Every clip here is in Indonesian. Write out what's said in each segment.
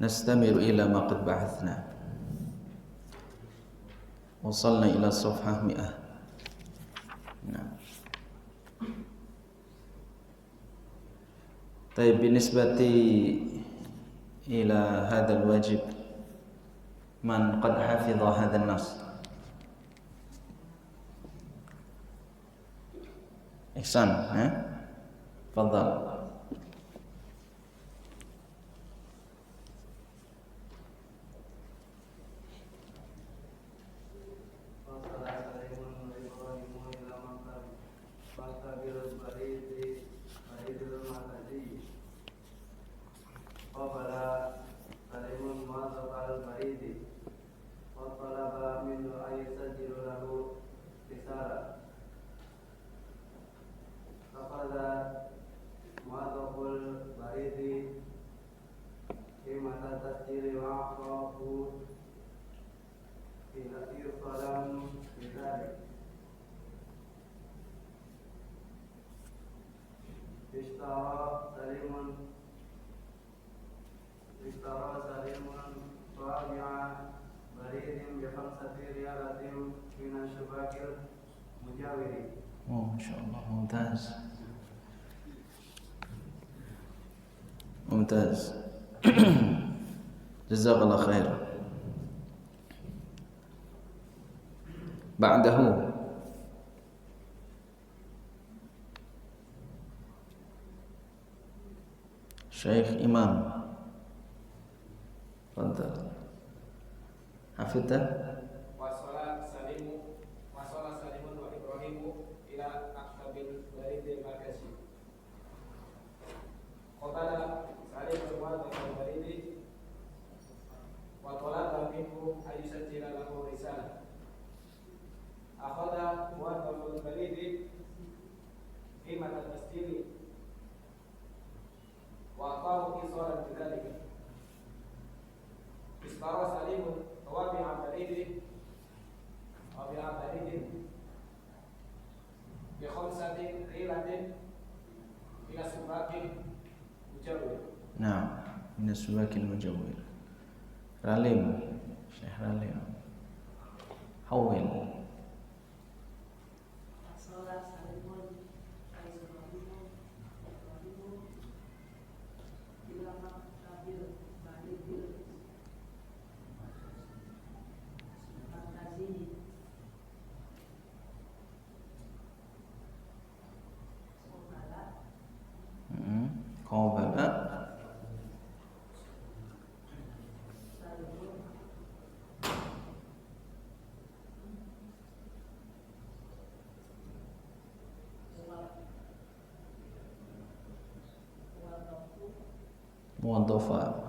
نستمر إلى ما قد بعثنا. وصلنا إلى الصفحة 100. نعم. طيب بالنسبة إلى هذا الواجب من قد حفظ هذا النص؟ إحسان، تفضل. Oh, Masya Allah, mumtaz. Mumtaz. Jazakallah khair. Ba'dahu Syekh Imam. Tafadhal. Hafidha? Wasala salimun wa Ibrahimu ila aktabil baridil markazi. Qala salimun wa aktabil baridi wa talaba minhu ayusajjila lahu risalah. Akhadha muwaddaful baridi fi mata tasdili wa aqamu isaran bidzalika. Istara salimun tawabi'a baridi tawabi'a baridin bi khamsatin rilatin ila subakin mujawwir. Naam, min subakil mujawwir. Ralim, Syekh Ralim. Hawil. Qawbala. Muwaddafa.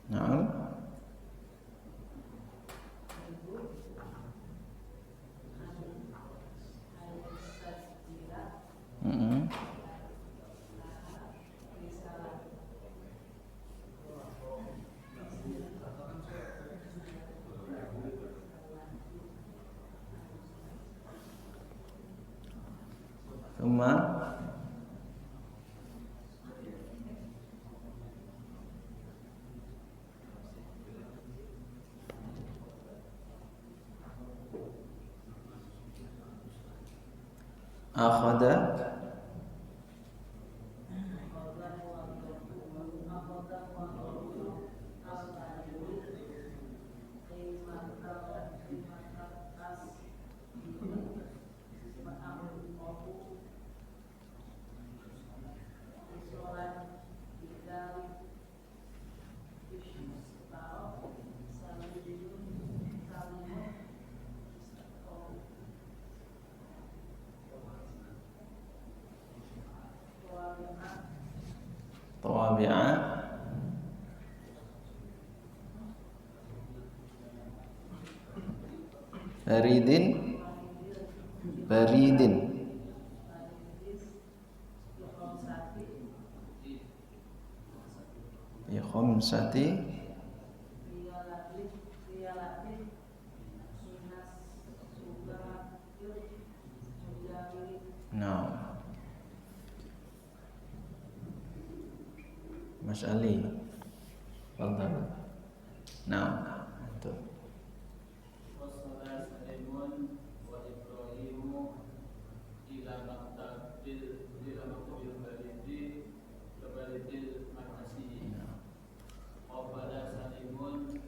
Naam. Thumma akhada tawabi'a baridin bi khamsati Nah, Mas Ali, fadhal. Nah, itu. Wassalam Salimun wa Ibrahimu ila maktabil balidi kebalidil makasi. Qobala Salimun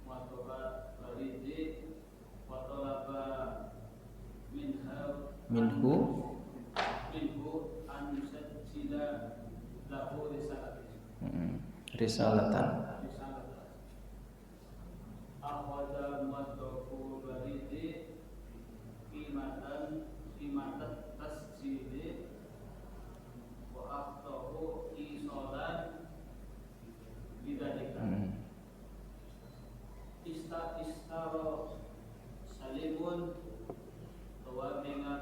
watoba balidi watolaba Minhu an yusajjila lahu risalatan. Akhwada madhofu baridi qimatan tasjili wa akhtahu isolan bidalika istaro salimun tuwabinga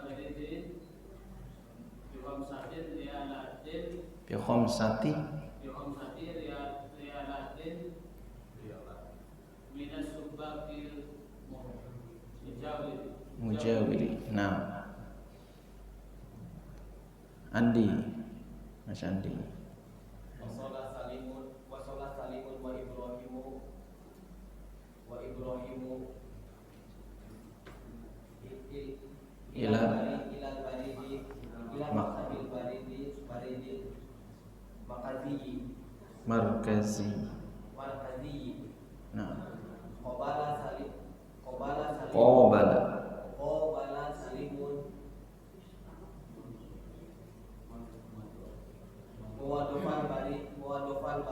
baridin bihamsatin rialatin Bi khamsati rialatin minas subakil mujawiri. Nah, Andi, Mas Andi. Wasolah salimun wa Ibrahimu Ila baridi markazi. Nah, Qobala salimun muwadofal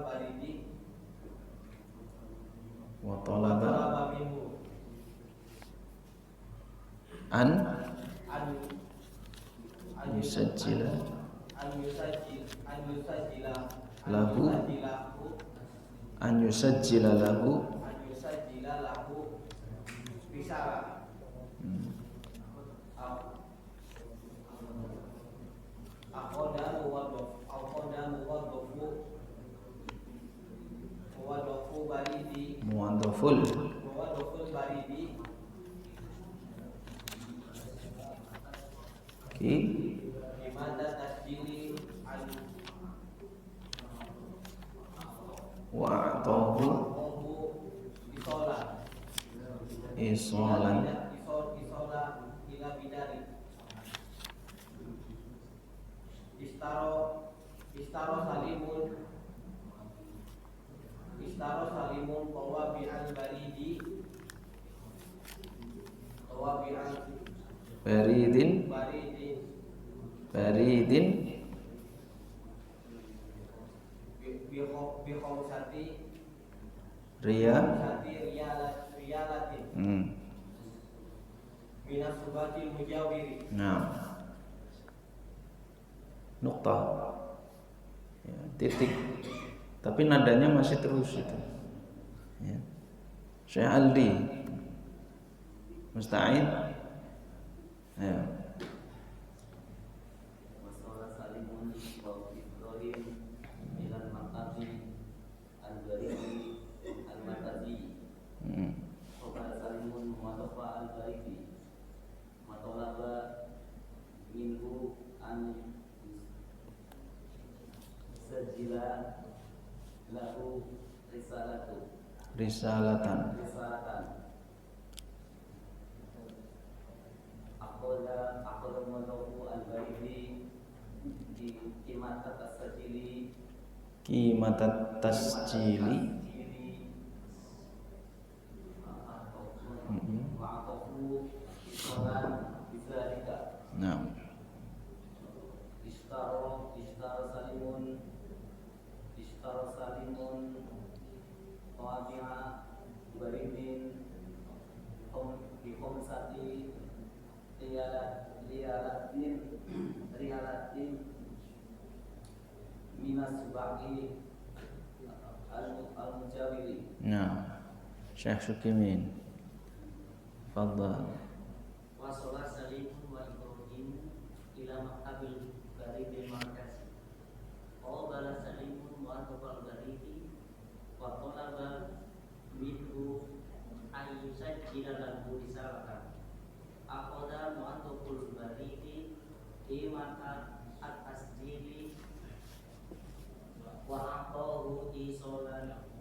baridi wa talaba minhu an an yusajjila lahu risala akhoda muwaddofu baridi muwadhaful baridi ki gimana tasjili wa atahu isolan ila bidari istaro salimun tawabi'al baridin bi khamsati riyalatin minas subatil mujawiri. Nah, nukta ya, titik, tapi nadanya masih terus itu ya. Syekh Aldi Musta'id ya. Wasolah salimun wa Ibrahim ilal maqabi al-baridi al-matazi Qobala salimun muwatofa al-baridi matolaba minhu an sajila lahu risalatan akhoda muwatofu al-baridi di kimatat as-sajili qimatat tasjili wa'atofu isolan bidzalika nah istaro salimun tawabi'a baridin bi khamsati riyalatin minas subaki al-mujawiri. nah Syekh Sukimin fadhal. Wasolah Salimun wa Ibrahim ila maktabil baridi markasi. Qobala Salimun wa Tobal baridi wa talaba minhu an yusajjila lahu risalatan aqada mu'attaqul baridi imata at-tasjili wa aqahu isolan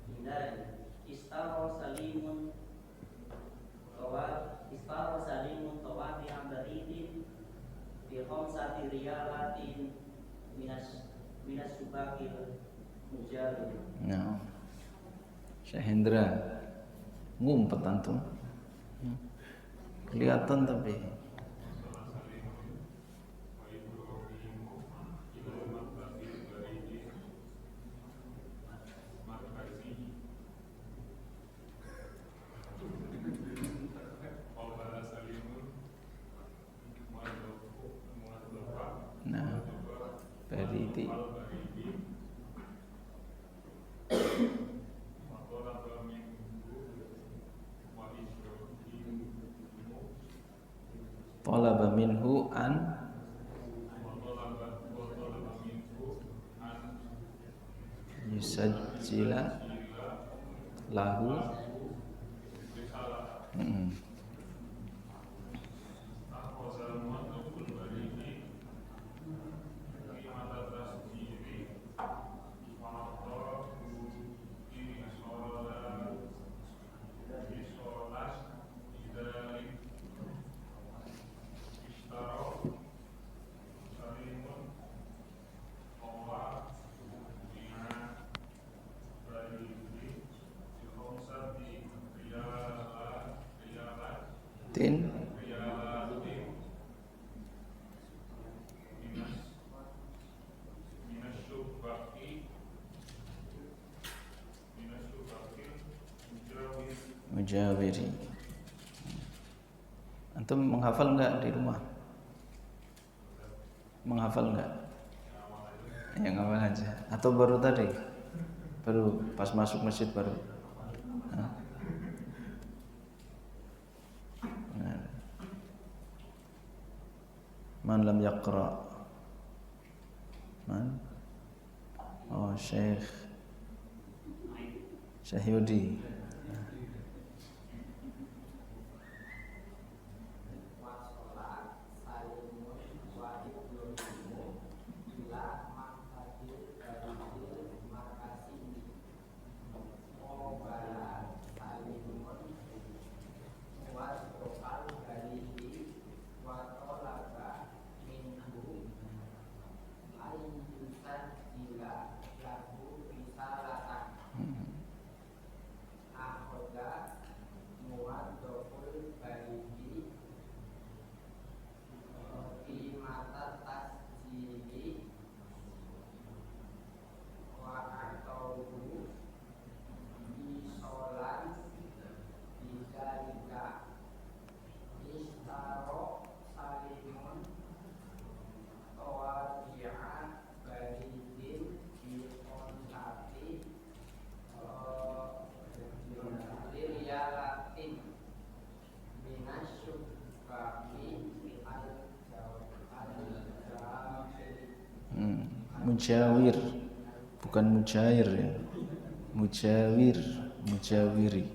ilai istaro salimun tawati ambaridin bi khamsati riyalatin minas subakil mujalid. Nah, Syekh Hendra ngumpet antum. Kelihatan tapi. Nah, Baridi. Talaba minhu an yusajjila lahu tin mujawiri. Antum menghafal enggak di rumah? Menghafal enggak? Ya ngafal aja. Atau baru tadi? Baru pas masuk masjid baru? Man lam yaqra. Man? Oh, Syekh Yudi. Mujawir, bukan mujair ya. Mujawir, mujawiri.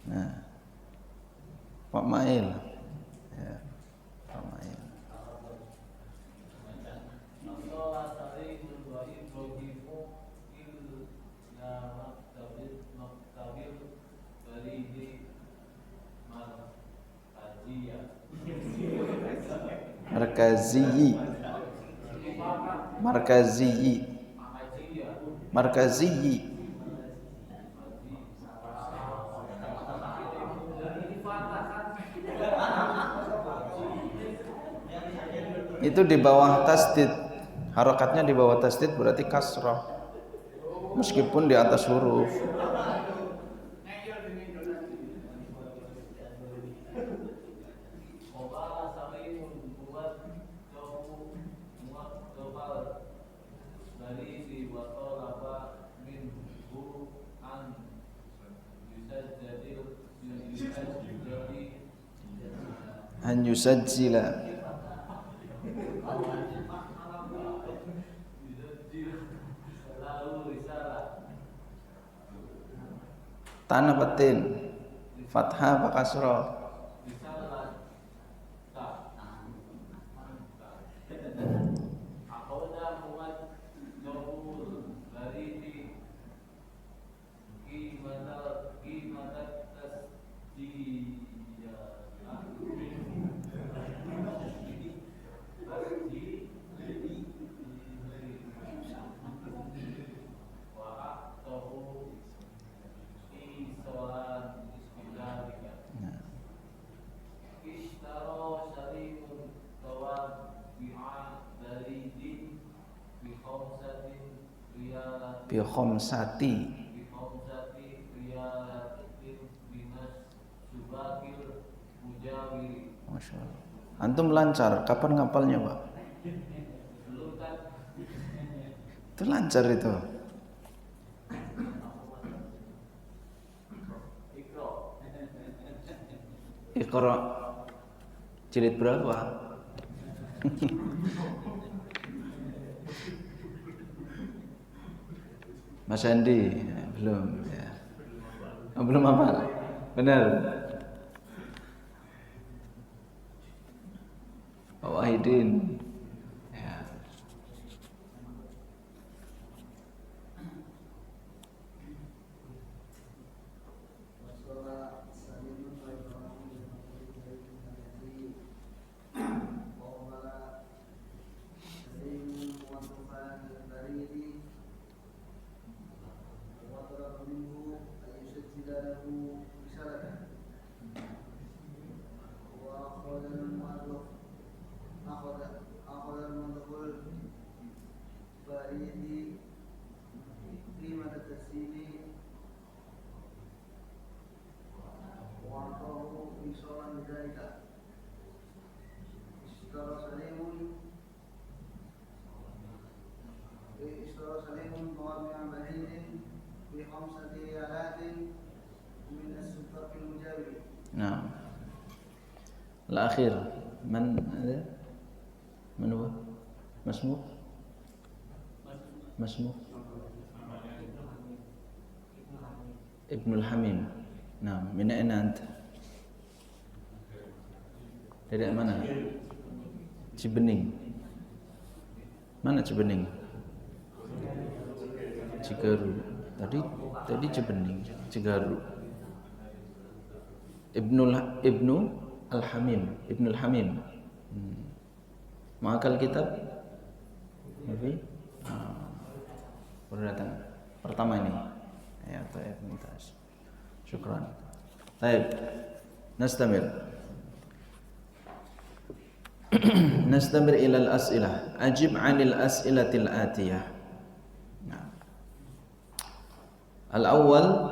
Nah, Pak Mail. Ya, Pak Mail. Markaziyi. Itu di bawah tasdid. Harakatnya di bawah tasdid berarti kasrah. Meskipun di atas huruf. An yusajjila lalu risalah Tanah patin. Fathah apa kasroh? Bi khomsati. Masya Allah. Antum lancar, kapan ngapalnya Pak? Itu lancar itu. Iqra jilid berapa? Mas Andi belum ya. Oh, belum apa? Benar. Pak Wahidin ya. Nah, al-akhir man ada? Man huwa? Masmuh? Masmuh? Ibnul Hamim. Nah, min aina anta? Dari mana? Cibening. Mana Cibening? Cigaru. Tadi Cibening, Cigaru. Ibnul Al-Hamim. Ibnul Hamim. Ma'akal kitab? Nabi? Baru datang. Pertama ini. Ya, taib mumtaz. Syukran. Taib. Nastamir. Nastamir ila al-as'ilah. Ajib 'anil as'ilatil atiyah. Al-awwal,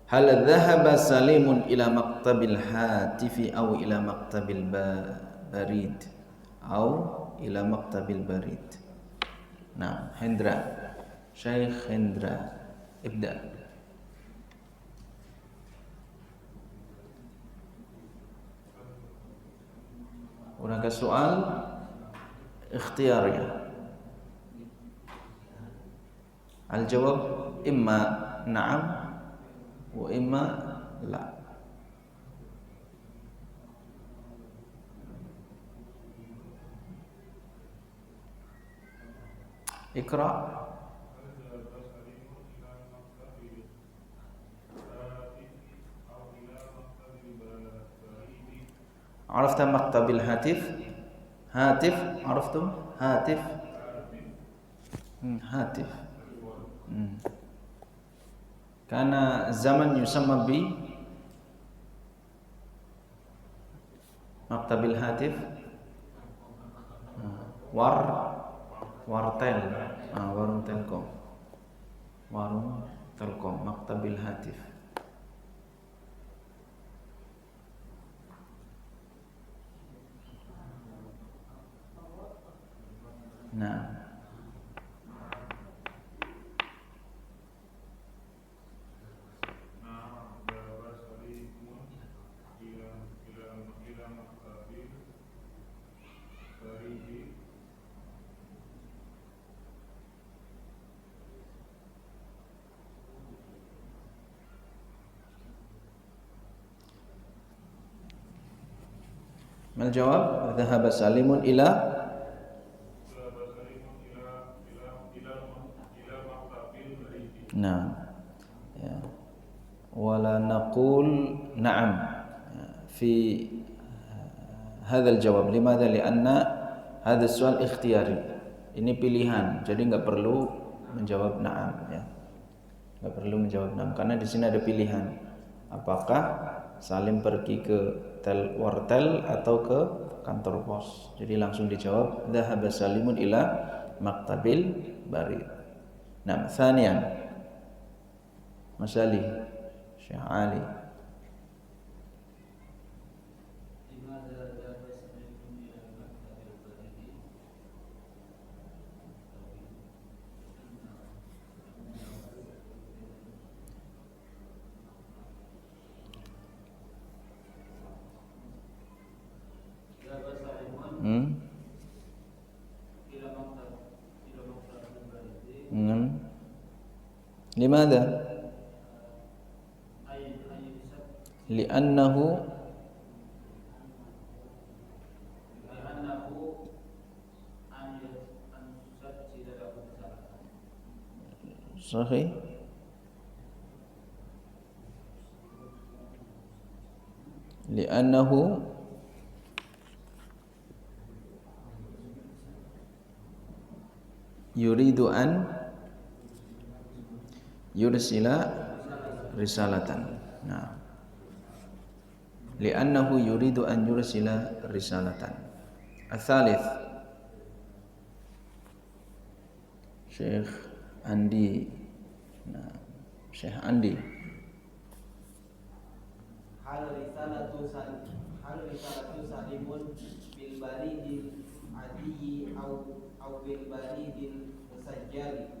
hal dhahaba salimun ila maktabil hatifi aw ila maktabil barid aw ila maktabil barid. Nah, Hendra, Syekh Hendra, ibda. Hunaka soal ikhtiyari. Al-jawab imma na'am wa imma la. Iqra. عرفت مكتب الهاتف؟ هاتف عرفتم؟ هاتف هاتف كان الزمن يسمى ب مكتب الهاتف wartel warung telkom maktabil hatif. Nah, Mal jawab? Dhahaba Salimun ila Nah, ya. Wala naqul na'am fi hadzal jawab. Limadha? Lianna hadzal soal ikhtiyari. Ini pilihan, jadi nggak perlu menjawab na'am ya. Nggak perlu menjawab na'am karena di sini ada pilihan. Apakah Salim pergi ke wartel atau ke kantor pos? Jadi langsung dijawab dhahaba Salimun ila maktabil barid. Nah, tsaniyan Mas Ali, Syekh Ali. Limadha? Li'annahu sahih li'annahu yuridu an yursila risalatan. Nah, li'annahu yuridu an yursila risalatan. Ats-tsalits Syekh Andi. Nah, Syekh Andi. Hal risalatu Salimun bil baridil adiyyi au bil baridil musajjali.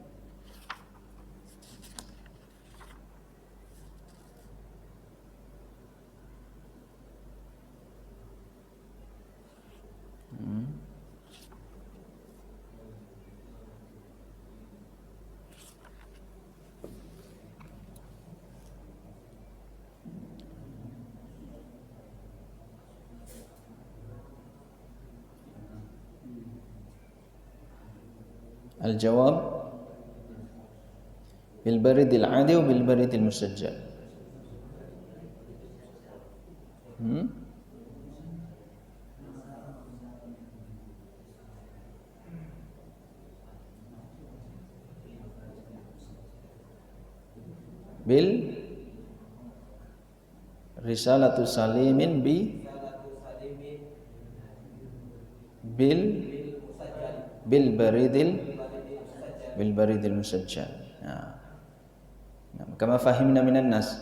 Al-jawab bil baridil adi wa bil baridil musajjal. Bil risalatu salimin bil baridil musajjal. Nah, kama fahimna minan nas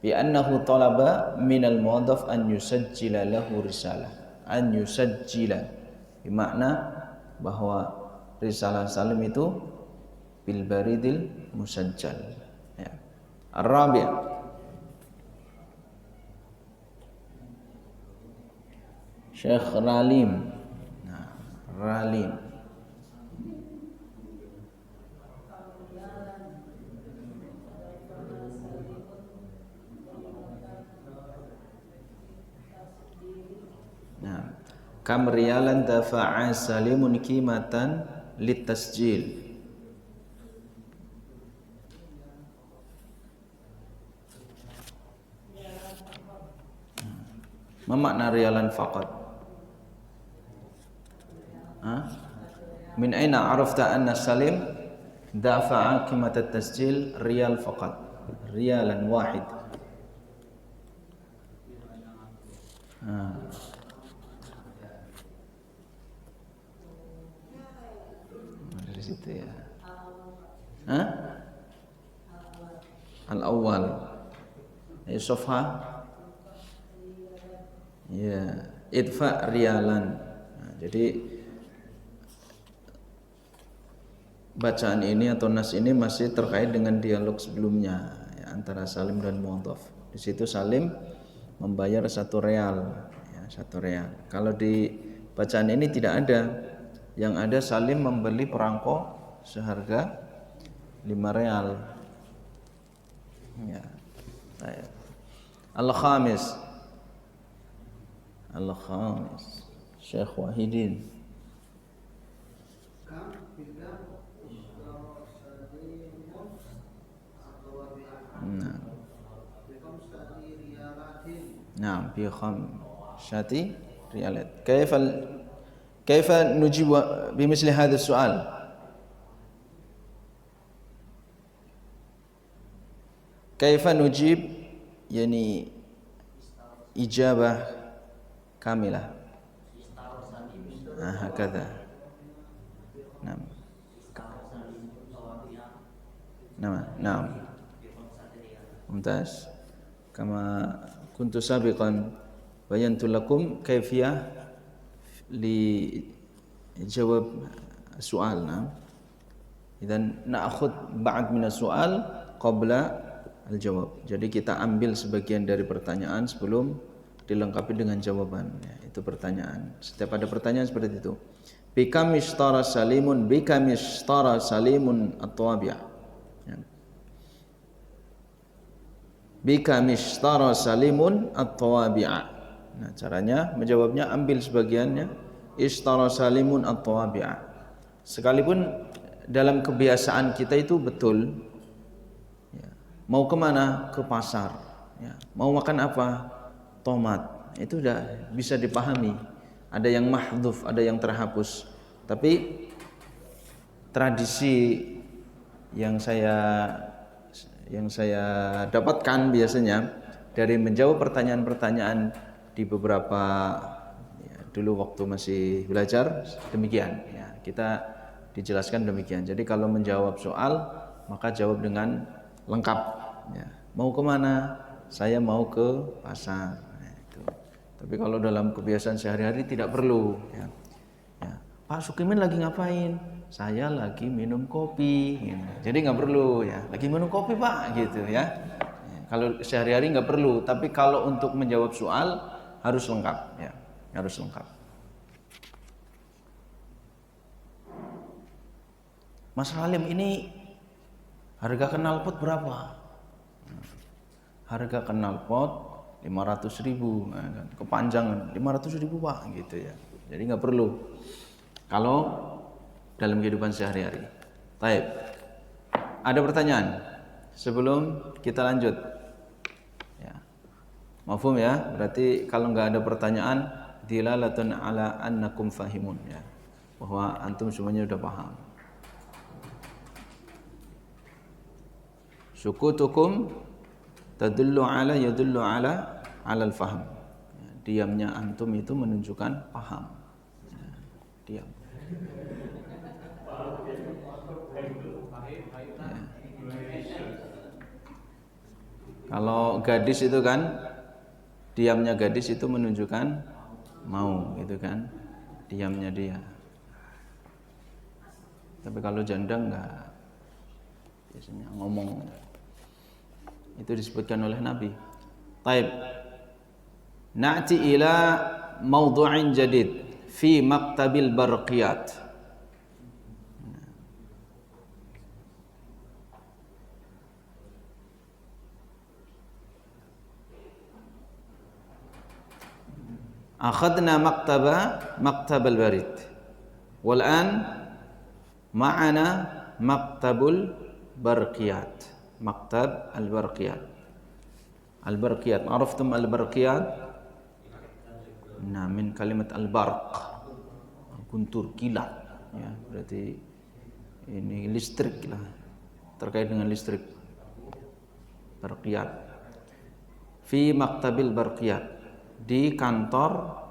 bi annahu talaba minal muwaddaf an yusajjila lahu risalah. An yusajjila bermakna bahwa risalah Salim itu bil baridil musajjal. Ya. Ar-rabi' Syekh Ralim. Nah, Ralim. Nah, kam riyalan dafa'a Salimun qimatan litasjil. Ma makna riyalan faqat? Min aina arafta anna Salim dafa'a qimat at-tasjil riyal faqat? Riyalan wahid. Dari situ ya. Al-awwal. Safha. Ya, idfa riyalan. Nah, jadi bacaan ini atau nas ini masih terkait dengan dialog sebelumnya ya, antara Salim dan Mu'adhaf. Di situ Salim membayar 1 real, ya, 1 real. Kalau di bacaan ini tidak ada. Yang ada Salim membeli perangko seharga 5 real. Ya. Al-khamis Al-khamis Syekh Wahidin. Naam, bi khamsati riyalat. Kaifa nujibu bimithli hadha as-su'al? Kaifa nujib yani ijabah kamilah. Hakadha. Naam. Naam. Mumtaz. Kama kuntu sabiqan bayantu lakum kaifiyah li jawab soal. Idzan na'khudh ba'd min as-su'al qabla al-jawab. Jadi kita ambil sebagian dari pertanyaan sebelum dilengkapi dengan jawaban. Ya, itu pertanyaan. Setiap ada pertanyaan seperti itu. Bikam ishtara salimun at-tawabi'. Ya. Bikam ishtara salimun at-tawabi'a. Nah, caranya menjawabnya ambil sebagiannya ishtara salimun at-tawabi'a. Sekalipun dalam kebiasaan kita itu betul ya, mau kemana? Ke pasar ya. Mau makan apa? Tomat. Itu udah bisa dipahami. Ada yang mahdhuf, ada yang terhapus. Tapi tradisi yang saya dapatkan biasanya dari menjawab pertanyaan-pertanyaan di beberapa ya, dulu waktu masih belajar demikian ya, kita dijelaskan demikian. Jadi kalau menjawab soal maka jawab dengan lengkap ya. Mau kemana? Saya mau ke pasar ya, itu. Tapi kalau dalam kebiasaan sehari-hari tidak perlu ya. Ya. Pak Sukimin lagi ngapain? Saya lagi minum kopi gitu. Jadi nggak perlu ya, lagi minum kopi Pak gitu ya. Kalau sehari-hari nggak perlu, tapi kalau untuk menjawab soal harus lengkap ya, harus lengkap. Mas Halim, ini harga knalpot berapa? Harga knalpot 500.000 kan? Kepanjangan 500.000 Pak gitu ya. Jadi nggak perlu kalau dalam kehidupan sehari-hari. Baik. Ada pertanyaan sebelum kita lanjut? Ya. Mafhum ya? Berarti kalau nggak ada pertanyaan, dilalatun ala annakum fahimun ya. Bahwa antum semuanya sudah paham. Sukutukum yadullu ala al-fahm. Ya, diamnya antum itu menunjukkan paham. Ya, diam. Kalau gadis itu kan diamnya gadis itu menunjukkan mau gitu kan, diamnya dia. Tapi kalau janda enggak, biasanya ngomong. Itu disebutkan oleh Nabi. Taib. Na'ti ila mawdu'in jadid fi maktabil barqiyat. أخذنا مكتب البريد والآن معنا مكتب البرقيات. مكتب البرقيات عرفتم البرقيات؟ Nah, min kalimat al-barq, guntur, kilat ya, berarti ini listrik lah, terkait dengan listrik. Barqiyat fi maktabil barqiyat, di kantor,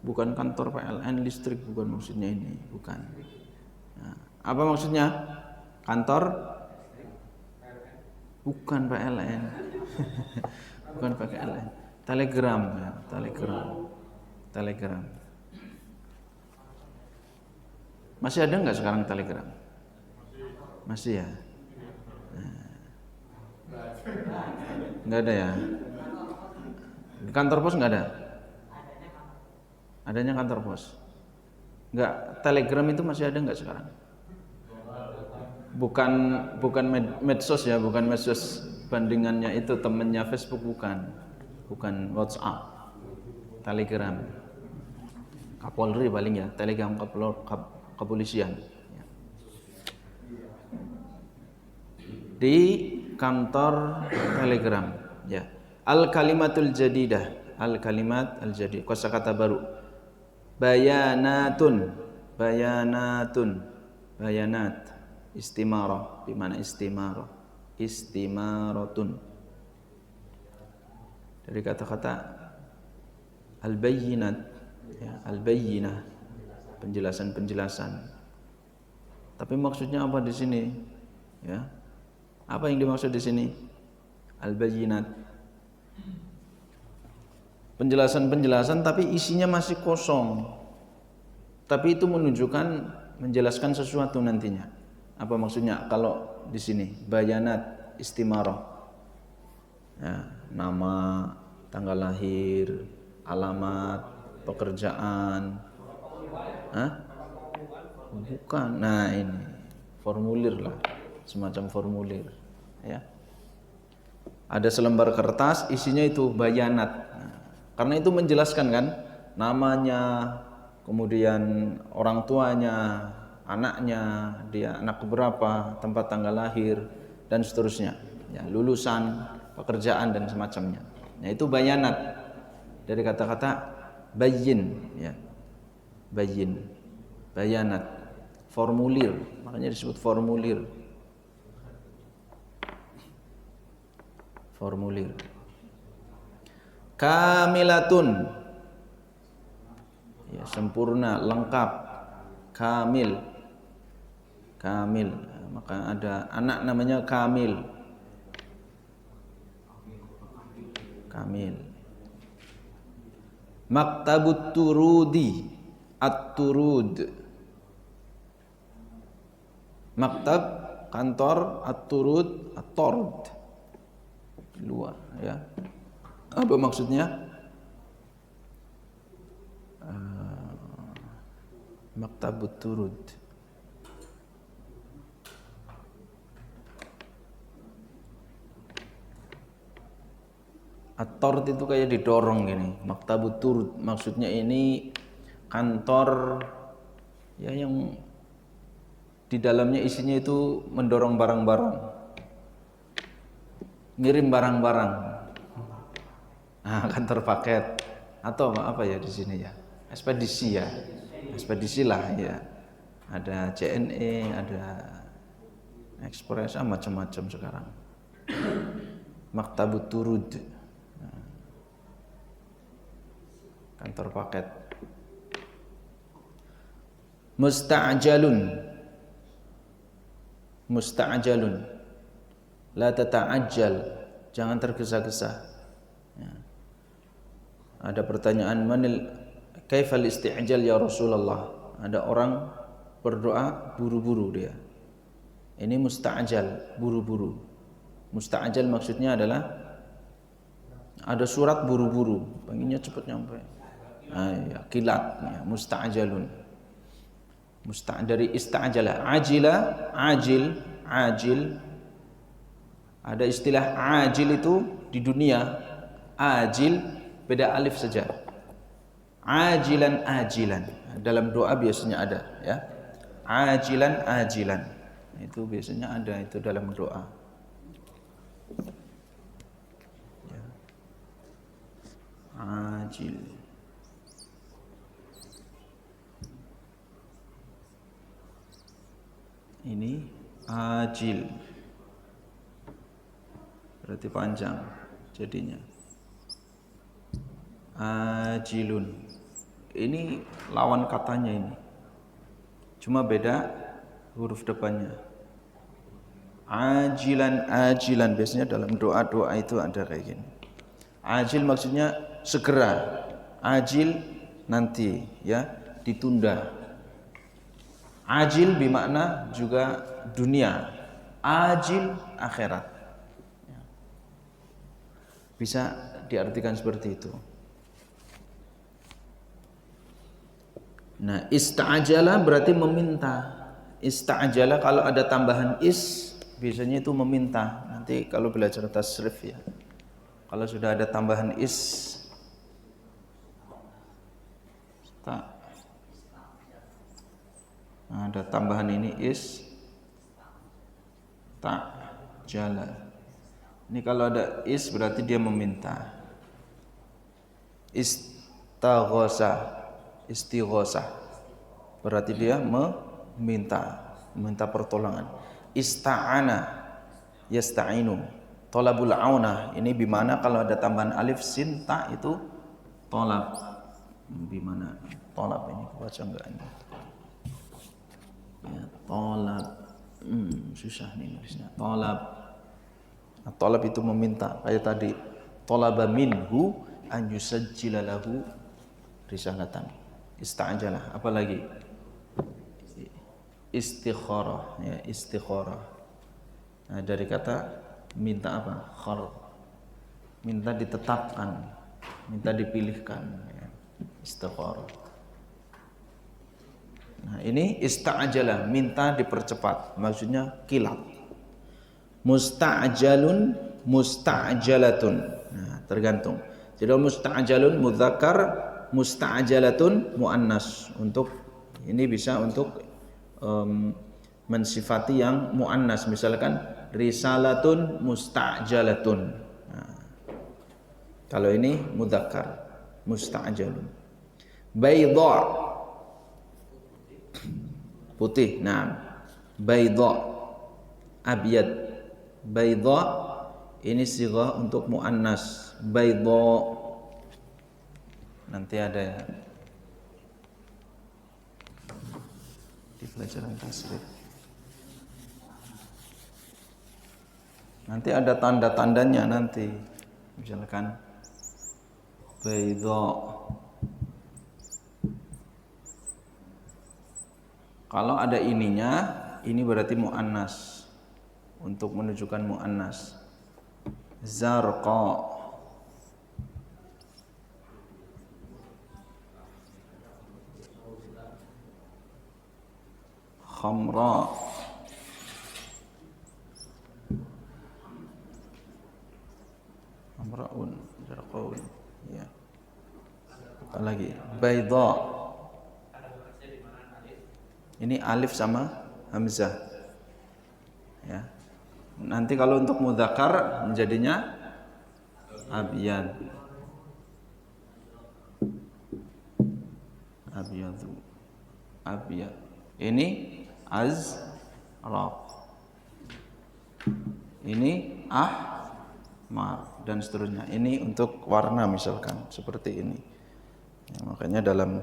bukan kantor PLN listrik, bukan maksudnya ini, bukan. Nah, apa maksudnya? Kantor bukan PLN. Bukan PLN. Telegram ya, Telegram. Masih ada nggak sekarang Telegram? Masih ya? Nggak ada ya? Di kantor pos nggak ada? Adanya kantor pos. Nggak, Telegram itu masih ada nggak sekarang? Bukan medsos ya, bukan medsos bandingannya itu temennya Facebook, bukan WhatsApp, Telegram. Kapolri paling ya, telegram kepolisian. Ya. Di kantor telegram, ya. Al kalimatul jadidah, al kalimat al jadid, kosakata baru. Bayanatun, bayanat, istimarah, di mana istimarah, istimaratun. Dari kata-kata al-bayyinat, ya, al-bayyinah, penjelasan. Tapi maksudnya apa di sini? Ya. Apa yang dimaksud di sini? Al-bayyinat. Penjelasan tapi isinya masih kosong. Tapi itu menunjukkan menjelaskan sesuatu nantinya. Apa maksudnya kalau di sini? Bayanat, istimarah. Ya, nama, tanggal lahir, alamat, pekerjaan. Hah? Bukan. Nah, ini formulir lah, semacam formulir, ya. Ada selembar kertas, isinya itu bayanat. Nah, karena itu menjelaskan kan, namanya, kemudian orang tuanya, anaknya, dia anak berapa, tempat tanggal lahir, dan seterusnya. Ya, lulusan, pekerjaan dan semacamnya. Nah, itu bayanat dari kata-kata bayyin, ya. Bayyin, bayanat, formulir, makanya disebut formulir. Formulir. Kamilatun, ya, sempurna, lengkap, kamil. Maka ada anak namanya Kamil. Maktabut turudi, at-turud. Maktab, kantor, at-turud, at-tord. Luar, ya. Apa maksudnya? Maktabut turud. At-tord itu kayak didorong gini. Maktabut turud maksudnya ini kantor, ya, yang di dalamnya isinya itu mendorong barang-barang, ngirim barang-barang. Nah, kantor paket atau apa ya di sini ya? Ekspedisi ya. Ekspedisi lah ya. Ada CNE, ada Express, macam-macam sekarang. Maktabut turud. Kantor paket. Musta'jalun, la tata'ajjal, jangan tergesa-gesa. Ya. Ada pertanyaan, kaifal isti'jal ya Rasulullah? Ada orang berdoa buru-buru dia. Ini musta'jal, buru-buru. Musta'jal maksudnya adalah ada surat buru-buru, pengennya cepat nyampe. Ya, kilat, ya, musta'jalun. Dari ista'jala, ajil. Ada istilah ajil itu di dunia, ajil beda alif saja. Ajilan. Dalam doa biasanya ada, ya. Ajilan. Itu biasanya ada itu dalam doa. Ya. Ajil. Ini ajil, berarti panjang jadinya. Ajilun, ini lawan katanya ini, cuma beda huruf depannya. Ajilan, biasanya dalam doa-doa itu ada kayak gini. Ajil maksudnya segera, ajil nanti, ya, ditunda. Ajil bermakna juga dunia, ajil akhirat. Bisa diartikan seperti itu. Nah, ista'jala berarti meminta. Ista'jala kalau ada tambahan is, biasanya itu meminta. Nanti kalau belajar tasrif, ya, kalau sudah ada tambahan is, Ada tambahan ini jala. Ini kalau ada berarti dia meminta. Istighosa berarti dia meminta pertolongan. Ista'ana yasta'inu. Tolabul auna ini bimana kalau ada tambahan alif sin ta itu tolab. Bimana tolab ini baca enggak ini? Ya, tolab. Susah nih nulisnya. Tolab. Nah, tolab itu meminta. Kayak tadi tolaba minhu an yusajjila lahu risalatan. Ista'jalah. Apa lagi? Istikharah. Ya, istikharah. Nah, dari kata minta apa? Khar. Minta ditetapkan, minta dipilihkan. Ya. Istikharah. Nah, ini ista'jalah, minta dipercepat. Maksudnya kilat. Musta'jalun, musta'jalatun. Nah, tergantung. Jadi musta'jalun mudzakkar, musta'jalatun muannas. Untuk ini bisa untuk mensifati yang muannas, misalkan risalatun musta'jalatun. Nah, kalau ini mudzakkar, musta'jalun. Baydha putih. Nah, baydha abyad. Baydha ini sighah untuk muannas. Baydha nanti ada ya di pelajaran tasrif. Nanti ada tanda-tandanya nanti. Misalkan baydha. Kalau ada ininya, ini berarti muannas. Untuk menunjukkan muannas. Zarqa. Khamra. Khamraun, zarqaun. Ya. Apa lagi? Baydha. Ini alif sama hamzah. Ya. Nanti kalau untuk mudzakkar menjadinya abyad. Abyadu. Abyad. Ini azraq. Ini ahmar dan seterusnya. Ini untuk warna misalkan seperti ini. Ya, makanya dalam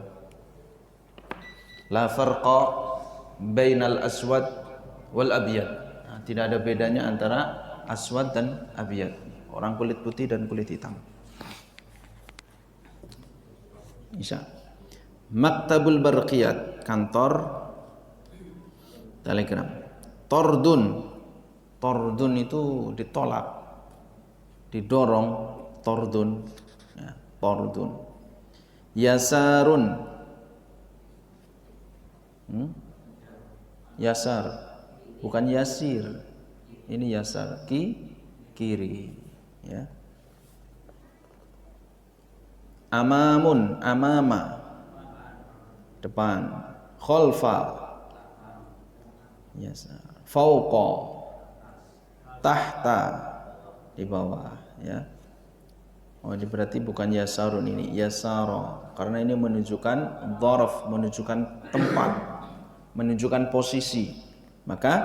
la farqa bainal aswad wal abyad. Nah, tidak ada bedanya antara aswad dan abyad. Orang kulit putih dan kulit hitam. Bisa. Maktabul barqiyat, kantor telegram. Tordun. Tordun itu ditolak, didorong. Tordun. Ya, tordun. Yasarun. Yasar, bukan yasir. Ini yasar, kiri, ya. Amamun, amama, depan. Khalfa, yasar. Fauqa, tahta, di bawah, ya. Oh, ini berarti bukan yasarun, ini yasara, karena ini menunjukkan dzaraf, menunjukkan tempat, menunjukkan posisi. Maka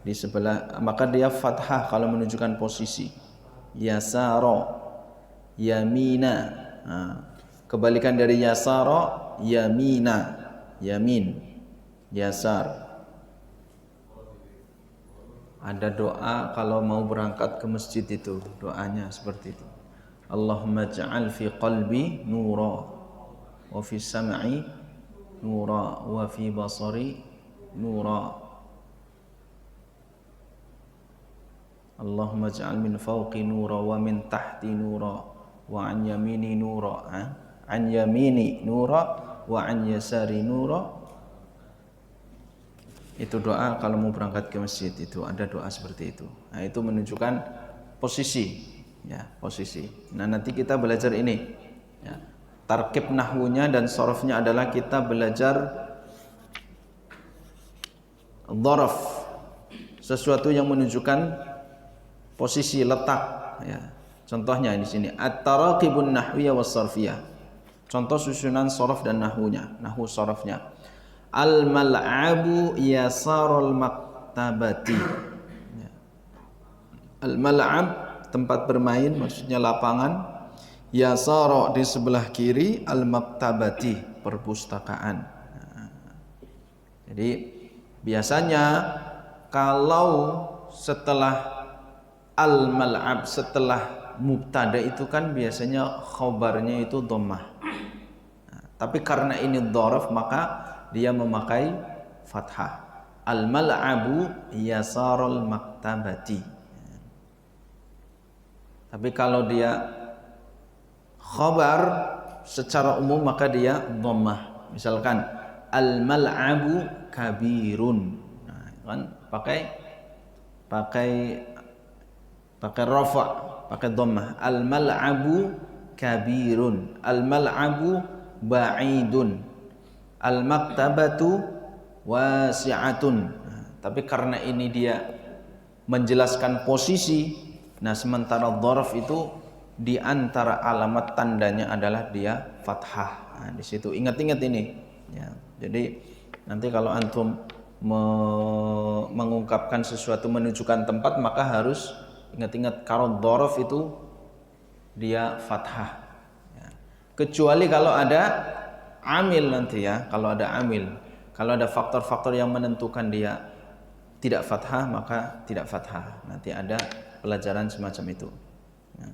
di sebelah, maka dia fathah kalau menunjukkan posisi. Yasara, yamina. Nah, kebalikan dari yasara, yamina, yamin, yasar. Ada doa kalau mau berangkat ke masjid itu, doanya seperti itu. Allahumma ja'al fi qalbi nura wa fi sam'i nura wa fi basari nura. Allahumma ja'al min fawqi nura wa min tahti nura wa an yamini nura. An yamini nura wa an yasari nura. Itu doa kalau mau berangkat ke masjid, itu ada doa seperti itu. Nah, itu menunjukkan posisi. Ya, posisi. Nah, nanti kita belajar ini. Ya. Tarkib nahwunya dan sorofnya adalah kita belajar Dharaf, sesuatu yang menunjukkan posisi letak ya. Contohnya di sini at-taraqibun nahwiyah was sarfiyah. Contoh susunan sharaf dan nahwunya, nahwu sharafnya. Al-mal'abu yasarul maktabati. Ya. Al-mal'ab tempat bermain maksudnya lapangan. Yasara di sebelah kiri, al-maktabati perpustakaan. Nah, jadi biasanya kalau setelah al-mal'ab, setelah mubtada itu kan biasanya khobarnya itu dhammah. Nah, tapi karena ini dharaf maka dia memakai fathah. Al-mal'abu yasarul maktabati. Tapi kalau dia khabar secara umum maka dia dhammah. Misalkan al-mal'abu kabirun. Nah, kan pakai rafa, pakai dhammah. Al-mal'abu kabirun, al-mal'abu ba'idun, al-maktabatu wasi'atun. Nah, tapi karena ini dia menjelaskan posisi, nah sementara dzaraf itu di antara alamat tandanya adalah dia fathah. Nah, di situ ingat-ingat ini ya. Jadi nanti kalau antum mengungkapkan sesuatu menunjukkan tempat maka harus ingat-ingat kalau dzaraf itu dia fathah ya. Kecuali kalau ada amil nanti ya, kalau ada amil, kalau ada faktor-faktor yang menentukan dia tidak fathah maka tidak fathah. Nanti ada pelajaran semacam itu ya.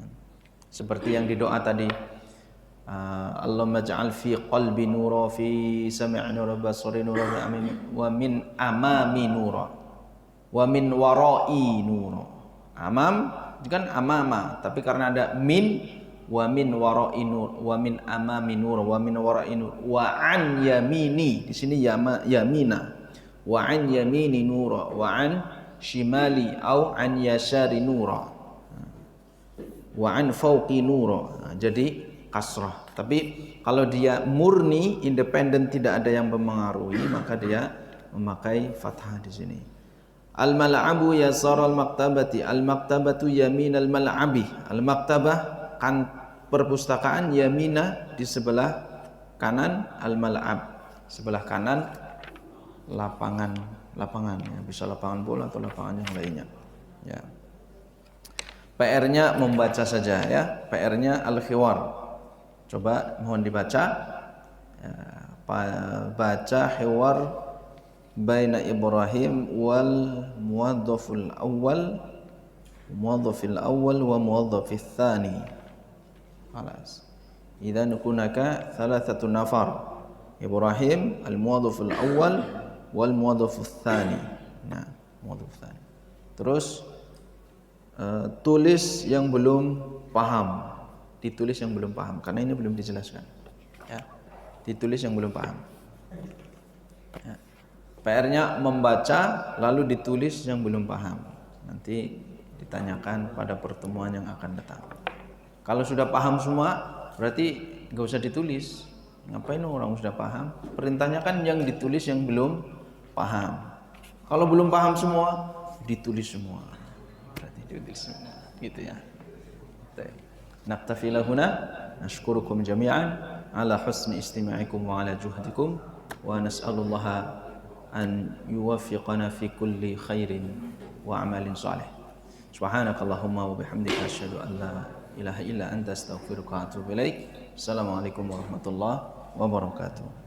Seperti yang di doa tadi, Allahumma ja'al fi qalbi nura, fi sam'i nura, basari nura, wa min amami nura, wa min warai nura. Amam kan amama, tapi karena ada min, wa min warai nur, wa min amami nur, wa min warai nur, wa an yamini, di sini yamina, wa an yamini nura, wa an shimali au an yasari nura, wa an fauqi nura. Nah, jadi kasrah. Tapi kalau dia murni independen tidak ada yang mempengaruhi maka dia memakai fathah di sini. Al-mal'abu yasaral maktabati, al-maktabatu yamin al-mal'abi. Al-maktabah kan perpustakaan, yamina di sebelah kanan, al-mal'ab sebelah kanan lapangan ya, bisa lapangan bola atau lapangan yang lainnya ya. PR-nya membaca saja ya, PR-nya al-khiwar. Coba mohon dibaca ya, baca khiwar baina Ibrahim wal muwaddafil awal wa muwaddafil tsani. Khalas. Idzan kunaka thalathatu nafar. Ibrahim al-muwaddafil awal wal muwaddafil tsani. Nah, muwaddafil tsani. Terus tulis yang belum paham, ditulis yang belum paham karena ini belum dijelaskan ya. Ditulis yang belum paham ya. PR-nya membaca lalu ditulis yang belum paham, nanti ditanyakan pada pertemuan yang akan datang. Kalau sudah paham semua berarti nggak usah ditulis, ngapain orang sudah paham, perintahnya kan yang ditulis yang belum paham. Kalau belum paham semua ditulis semua, gitu ya. Naktafi lahuna, nashkurukum jami'an ala husni istima'ikum wa ala juhdikum wa nas'alullaha an yuwaffiqana fi kulli khairin wa amalin salih. Subhanakallahumma wa bihamdika asyhadu an la ilaha illa anta astaghfiruka wa atubu ilaik. Assalamualaikum warahmatullahi wabarakatuh.